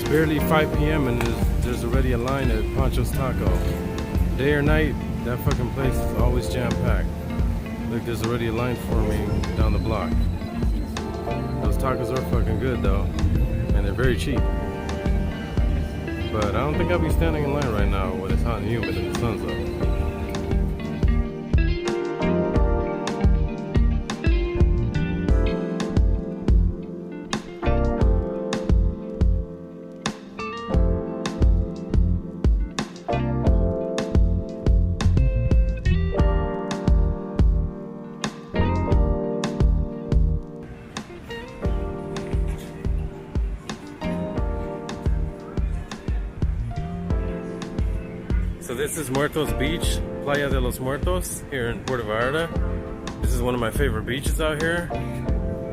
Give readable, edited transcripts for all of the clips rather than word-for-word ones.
barely 5 p.m. and there's already a line at Poncho's Taco. Day or night, that fucking place is always jam-packed. Look, there's already a line forming down the block. Those tacos are fucking good though, and they're very cheap. But I don't think I'll be standing in line right now when it's hot and humid and the sun's up. So this is Muertos Beach, Playa de los Muertos, here in Puerto Vallarta. This is one of my favorite beaches out here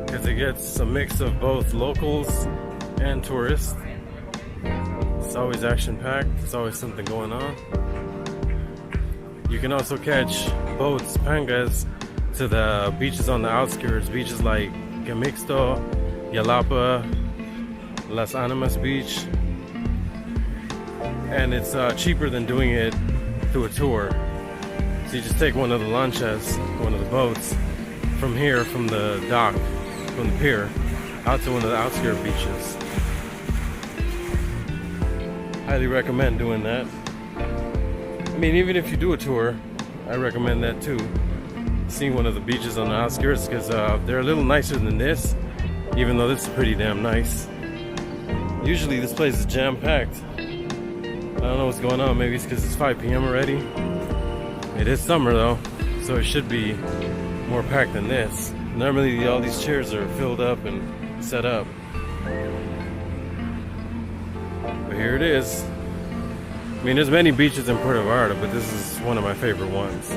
because it gets a mix of both locals and tourists. It's always action-packed, there's always something going on. You can also catch boats, pangas, to the beaches on the outskirts, beaches like Gemixto, Yalapa, Las Animas Beach. And it's cheaper than doing it through a tour. So you just take one of the lanchas, one of the boats, from here, from the dock, from the pier, out to one of the outskirt beaches. Highly recommend doing that. I mean, even if you do a tour, I recommend that too. Seeing one of the beaches on the outskirts, because they're a little nicer than this, even though this is pretty damn nice. Usually this place is jam-packed. I don't know what's going on. Maybe it's because it's 5 p.m. already. It is summer though, so it should be more packed than this. Normally all these chairs are filled up and set up. But here it is. I mean, there's many beaches in Puerto Vallarta, but this is one of my favorite ones.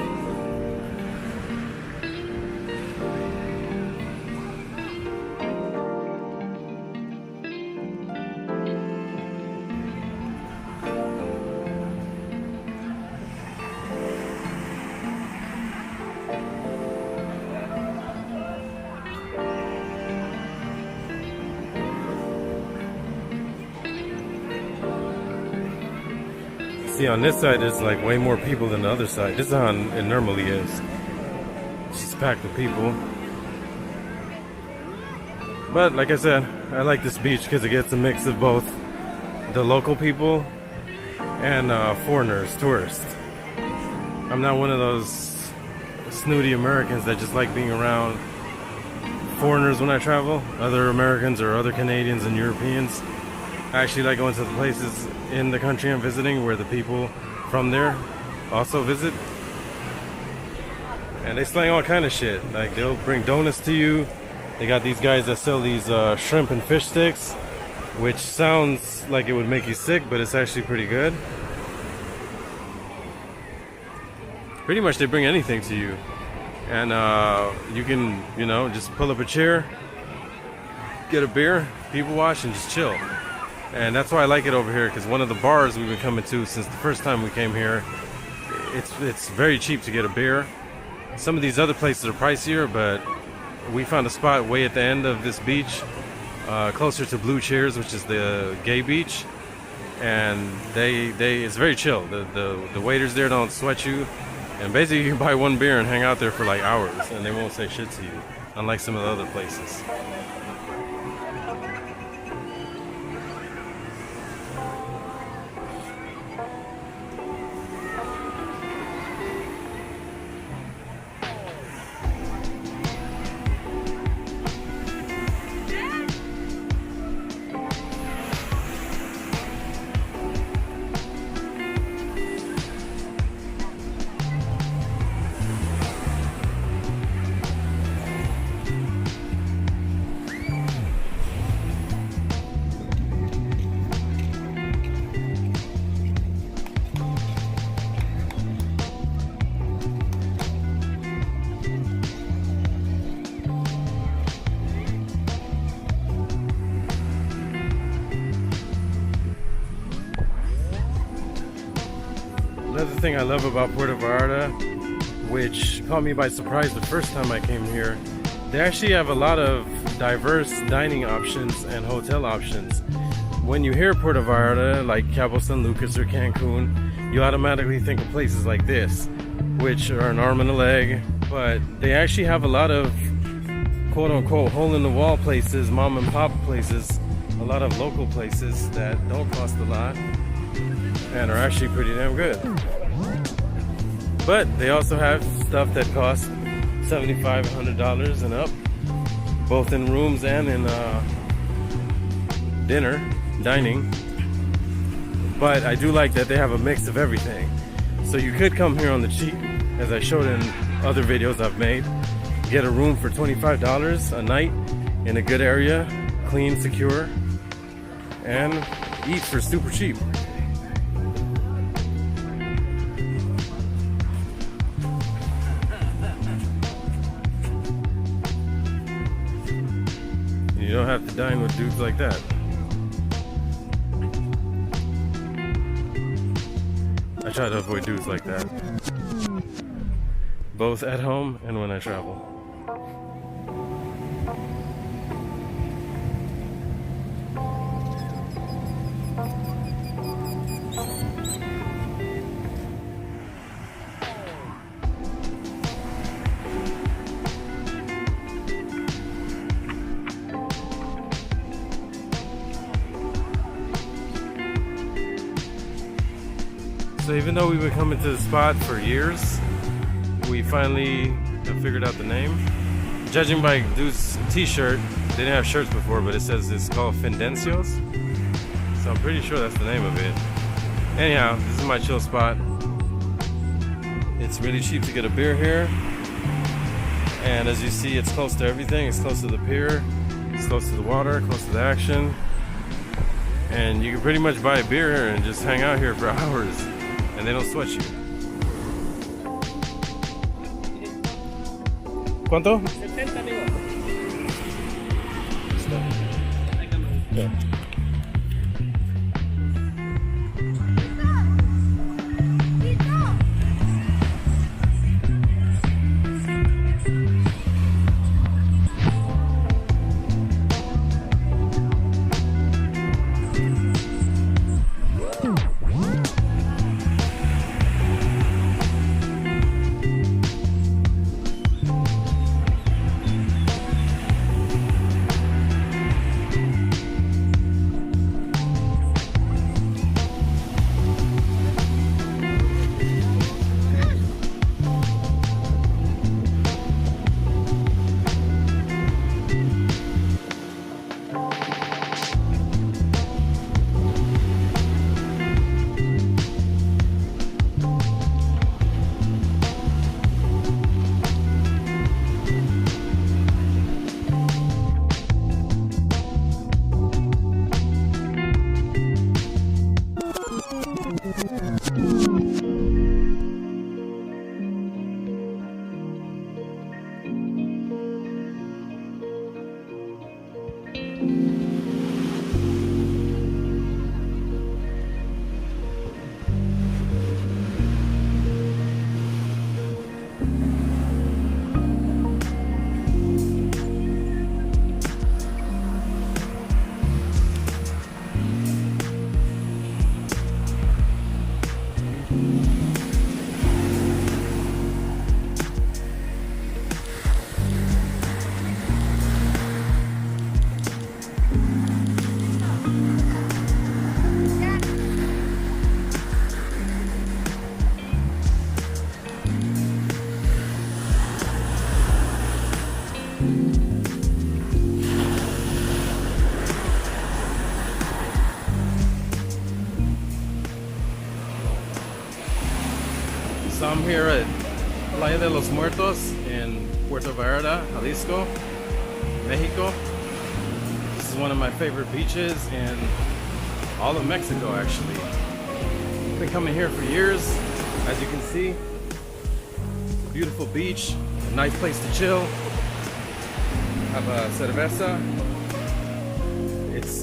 See, on this side there's like way more people than the other side. This is how it normally is. It's just packed with people. But like I said, I like this beach because it gets a mix of both the local people and foreigners, tourists. I'm not one of those snooty Americans that just like being around foreigners when I travel, other Americans or other Canadians and Europeans. I actually like going to the places in the country I'm visiting where the people from there also visit. And they slang all kind of shit. Like, they'll bring donuts to you. They got these guys that sell these shrimp and fish sticks, which sounds like it would make you sick, but it's actually pretty good. Pretty much they bring anything to you. And you can, you know, just pull up a chair, get a beer, people watch, and just chill. And that's why I like it over here, because one of the bars we've been coming to since the first time we came here, it's very cheap to get a beer. Some of these other places are pricier, but we found a spot way at the end of this beach, closer to Blue Chairs, which is the gay beach, and it's very chill. The waiters there don't sweat you, and basically you can buy one beer and hang out there for like hours, and they won't say shit to you, unlike some of the other places. Another thing I love about Puerto Vallarta, which caught me by surprise the first time I came here, They actually have a lot of diverse dining options and hotel options. When you hear Puerto Vallarta, like Cabo San Lucas or Cancun, you automatically think of places like this, which are an arm and a leg, but they actually have a lot of quote-unquote hole-in-the-wall places, mom and pop places, a lot of local places that don't cost a lot and are actually pretty damn good. But they also have stuff that costs $75, $100 and up, both in rooms and in dining. But I do like that they have a mix of everything. So you could come here on the cheap, as I showed in other videos I've made, get a room for $25 a night in a good area, clean, secure, and eat for super cheap. You don't have to dine with dudes like that. I try to avoid dudes like that, both at home and when I travel. So even though we've been coming to the spot for years, we finally have figured out the name. Judging by dude's t-shirt, they didn't have shirts before, but it says it's called Findencios. So I'm pretty sure that's the name of it. Anyhow, this is my chill spot. It's really cheap to get a beer here. And as you see, it's close to everything. It's close to the pier, it's close to the water, close to the action. And you can pretty much buy a beer here and just hang out here for hours. And they don't sweat you. ¿Cuánto? 70, amigo. Yeah. So I'm here at Playa de los Muertos in Puerto Vallarta, Jalisco, Mexico. This is one of my favorite beaches in all of Mexico, actually. I've been coming here for years. As you can see, it's a beautiful beach, a nice place to chill, have a cerveza.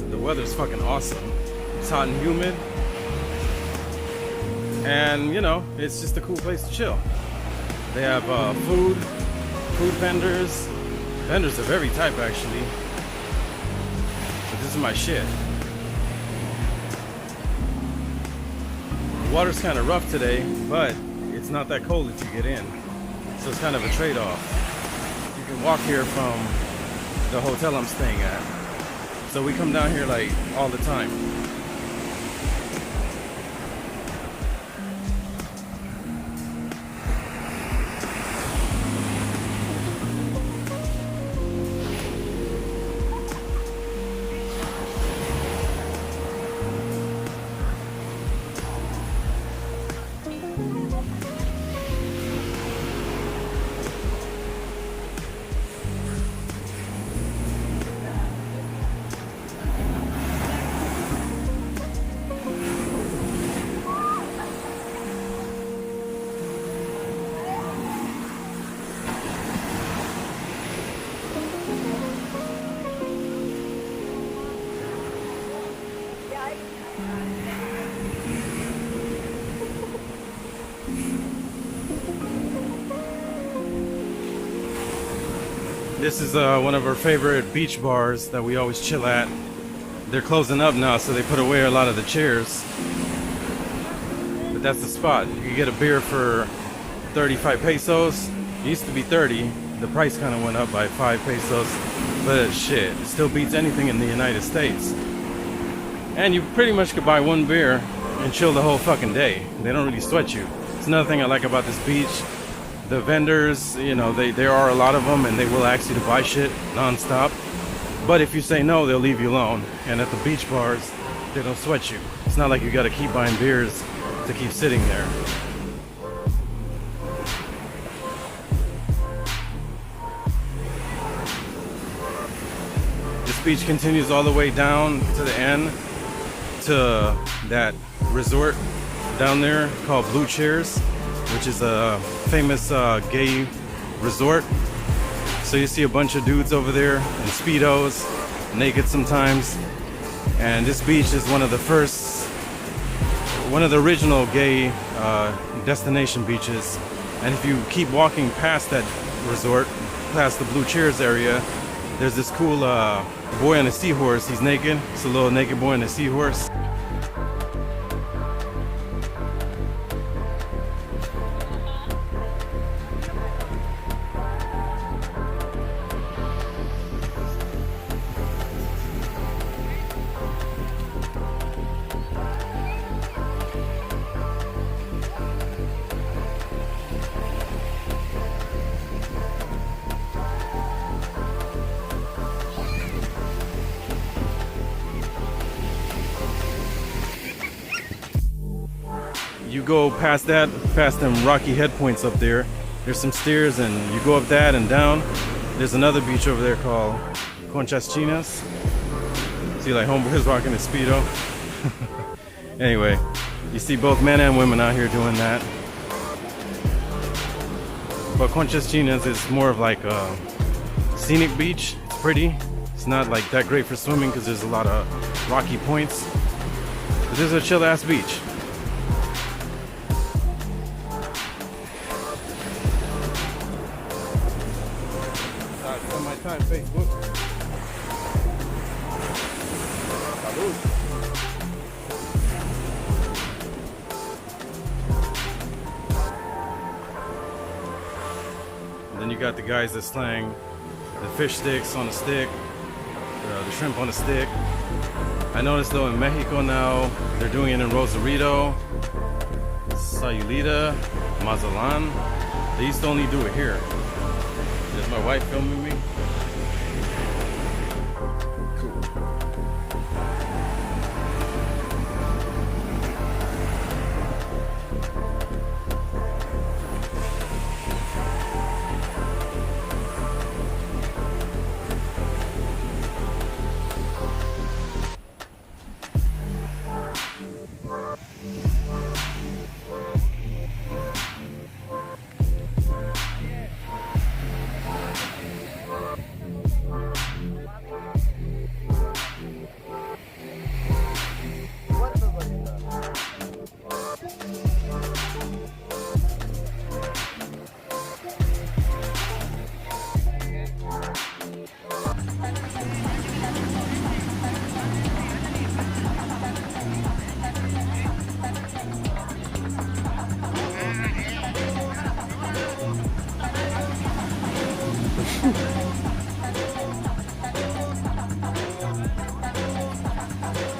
The weather's fucking awesome. It's hot and humid. And you know, it's just a cool place to chill. They have food vendors, Vendors of every type, actually. But this is my shit. The water's kind of rough today, but it's not that cold to get in. So it's kind of a trade-off. You can walk here from the hotel I'm staying at. So we come down here like all the time. This is one of our favorite beach bars that we always chill at. They're closing up now, so they put away a lot of the chairs. But that's the spot. You can get a beer for 35 pesos. It used to be 30. The price kind of went up by 5 pesos. But shit, it still beats anything in the United States. And you pretty much could buy one beer and chill the whole fucking day. They don't really sweat you. It's another thing I like about this beach. The vendors, you know, there are a lot of them, and they will ask you to buy shit non-stop. But if you say no, they'll leave you alone. And at the beach bars, they don't sweat you. It's not like you gotta keep buying beers to keep sitting there. This beach continues all the way down to the end to that resort down there called Blue Chairs, which is a famous gay resort. So you see a bunch of dudes over there in Speedos, naked sometimes. And this beach is one of the original gay destination beaches. And if you keep walking past that resort, past the Blue Chairs area, there's this cool boy on a seahorse. He's naked. It's a little naked boy on a seahorse. You go past that, past them rocky head points up there. There's some stairs, and you go up that and down. There's another beach over there called Conchas Chinas. See, like homeboys rocking a Speedo. Anyway, you see both men and women out here doing that. But Conchas Chinas is more of like a scenic beach. It's pretty. It's not like that great for swimming because there's a lot of rocky points. But this is a chill ass beach. Time, Facebook. And then you got the guys that slang the fish sticks on a stick, the shrimp on a stick. I noticed though in Mexico now they're doing it in Rosarito, Sayulita, Mazatlan. They used to only do it here. There's my wife filming me.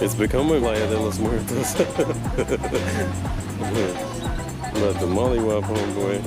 It's become a Playa de los Muertos. Let the mollywop, homeboy.